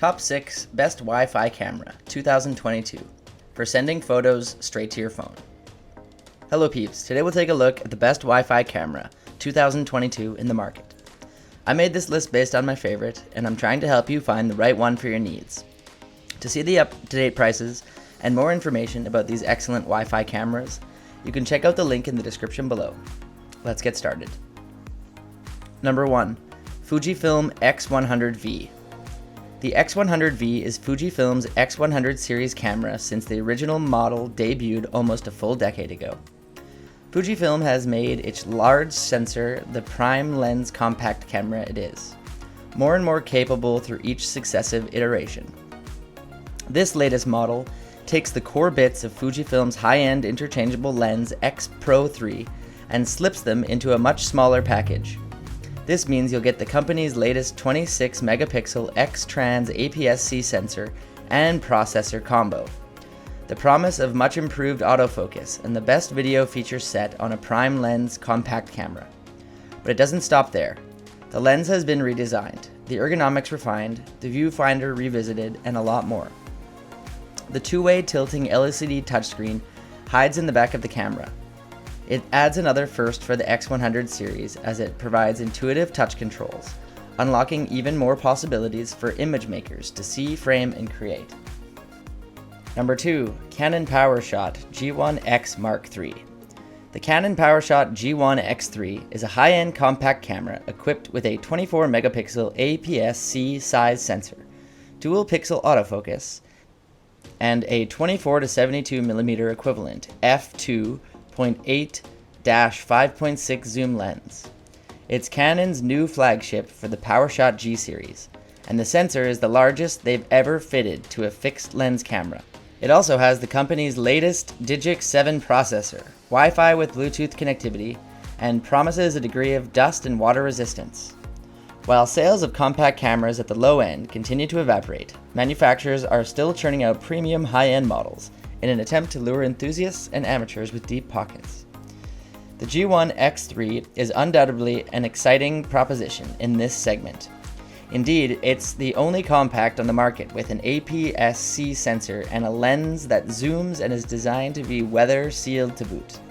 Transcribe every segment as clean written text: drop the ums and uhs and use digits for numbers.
Top 6 Best Wi-Fi Camera 2022 for sending photos straight to your phone. Hello peeps, today we'll take a look at the best Wi-Fi camera 2022 in the market. I made this list based on my favorite, and I'm trying to help you find the right one for your needs. To see the up-to-date prices and more information about these excellent Wi-Fi cameras, you can check out the link in the description below. Let's get started. Number 1. Fujifilm X100V. The X100V is Fujifilm's X100 series camera since the original model debuted almost a full decade ago. Fujifilm has made its large sensor the prime lens compact camera it is, more and more capable through each successive iteration. This latest model takes the core bits of Fujifilm's high-end interchangeable lens X Pro 3 and slips them into a much smaller package. This means you'll get the company's latest 26 megapixel X-Trans APS-C sensor and processor combo, the promise of much improved autofocus and the best video feature set on a prime lens compact camera. But it doesn't stop there. The lens has been redesigned, the ergonomics refined, the viewfinder revisited, and a lot more. The two-way tilting LCD touchscreen hides in the back of the camera. It adds another first for the X100 series as it provides intuitive touch controls, unlocking even more possibilities for image makers to see, frame, and create. Number 2. Canon PowerShot G1X Mark III. The Canon PowerShot G1X3 is a high-end compact camera equipped with a 24 megapixel APS-C size sensor, dual pixel autofocus, and a 24 to 72 mm equivalent f2.8-5.6 zoom lens. It's Canon's new flagship for the PowerShot G-series, and the sensor is the largest they've ever fitted to a fixed lens camera. It also has the company's latest DIGIC 7 processor, Wi-Fi with Bluetooth connectivity, and promises a degree of dust and water resistance. While sales of compact cameras at the low end continue to evaporate, manufacturers are still churning out premium high-end models in an attempt to lure enthusiasts and amateurs with deep pockets. The G1X3 is undoubtedly an exciting proposition in this segment. Indeed, it's the only compact on the market with an APS-C sensor and a lens that zooms and is designed to be weather sealed to boot.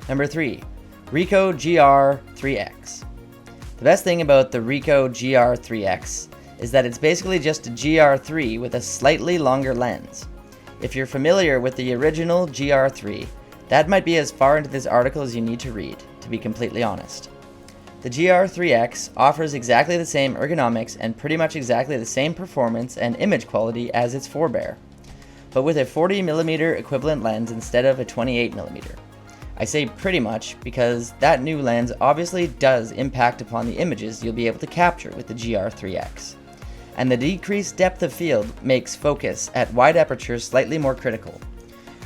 Number 3. RICOH GR IIIx. The best thing about the RICOH GR IIIx is that it's basically just a GR3 with a slightly longer lens. If you're familiar with the original GR3, that might be as far into this article as you need to read, to be completely honest. The GR IIIx offers exactly the same ergonomics and pretty much exactly the same performance and image quality as its forebear, but with a 40mm equivalent lens instead of a 28mm. I say pretty much because that new lens obviously does impact upon the images you'll be able to capture with the GR IIIx. And the decreased depth of field makes focus at wide apertures slightly more critical.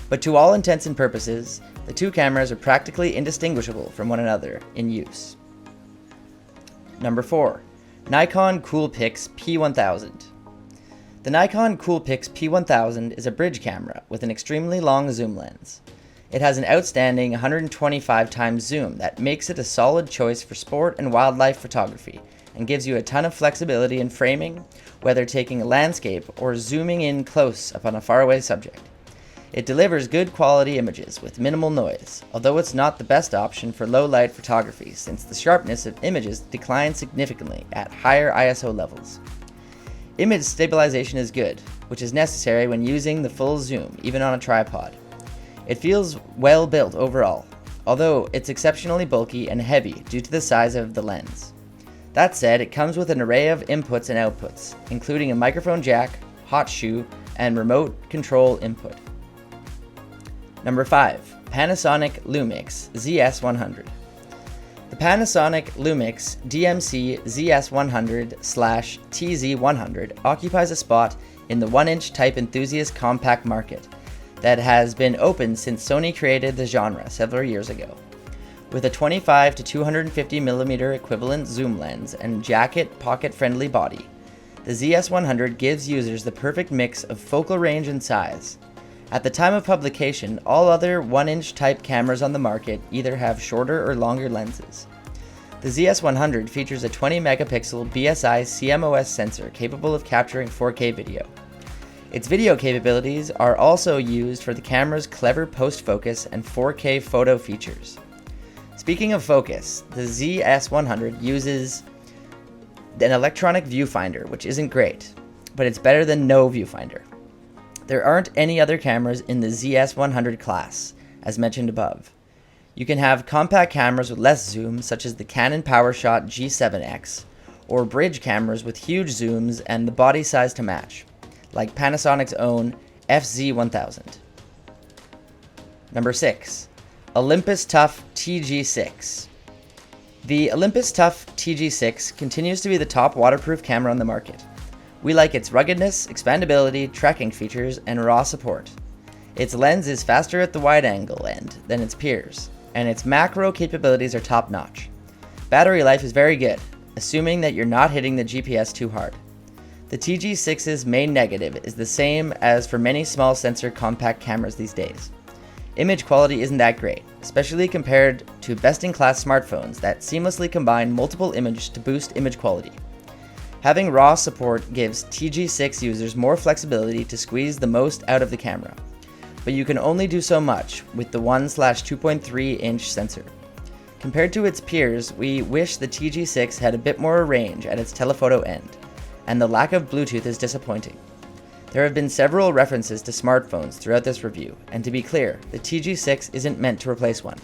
But to all intents and purposes, the two cameras are practically indistinguishable from one another in use. Number 4. Nikon COOLPIX P1000. The Nikon COOLPIX P1000 is a bridge camera with an extremely long zoom lens. It has an outstanding 125x zoom that makes it a solid choice for sport and wildlife photography, and gives you a ton of flexibility in framing, whether taking a landscape or zooming in close upon a faraway subject. It delivers good quality images with minimal noise, although it's not the best option for low light photography since the sharpness of images declines significantly at higher ISO levels. Image stabilization is good, which is necessary when using the full zoom, even on a tripod. It feels well built overall, although it's exceptionally bulky and heavy due to the size of the lens. That said, it comes with an array of inputs and outputs, including a microphone jack, hot shoe, and remote control input. Number 5. Panasonic LUMIX ZS100. The Panasonic LUMIX DMC ZS100/TZ100 occupies a spot in the 1-inch type enthusiast compact market that has been open since Sony created the genre several years ago. With a 25 to 250mm equivalent zoom lens and jacket pocket-friendly body, the ZS100 gives users the perfect mix of focal range and size. At the time of publication, all other 1-inch type cameras on the market either have shorter or longer lenses. The ZS100 features a 20 megapixel BSI CMOS sensor capable of capturing 4K video. Its video capabilities are also used for the camera's clever post-focus and 4K photo features. Speaking of focus, the ZS100 uses an electronic viewfinder, which isn't great, but it's better than no viewfinder. There aren't any other cameras in the ZS100 class, as mentioned above. You can have compact cameras with less zoom, such as the Canon PowerShot G7X, or bridge cameras with huge zooms and the body size to match, like Panasonic's own FZ1000. Number 6. Olympus Tough TG6. The Olympus Tough TG6 continues to be the top waterproof camera on the market. We like its ruggedness, expandability, tracking features, and RAW support. Its lens is faster at the wide-angle end than its peers, and its macro capabilities are top-notch. Battery life is very good, assuming that you're not hitting the GPS too hard. The TG6's main negative is the same as for many small sensor compact cameras these days. Image quality isn't that great, especially compared to best-in-class smartphones that seamlessly combine multiple images to boost image quality. Having RAW support gives TG6 users more flexibility to squeeze the most out of the camera, but you can only do so much with the 1/2.3-inch sensor. Compared to its peers, we wish the TG6 had a bit more range at its telephoto end, and the lack of Bluetooth is disappointing. There have been several references to smartphones throughout this review, and to be clear, the TG6 isn't meant to replace one.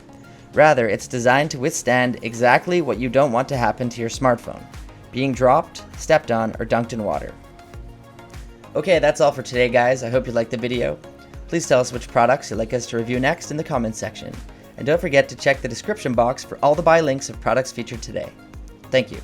Rather, it's designed to withstand exactly what you don't want to happen to your smartphone: being dropped, stepped on, or dunked in water. Okay, that's all for today, guys. I hope you liked the video. Please tell us which products you'd like us to review next in the comments section. And don't forget to check the description box for all the buy links of products featured today. Thank you.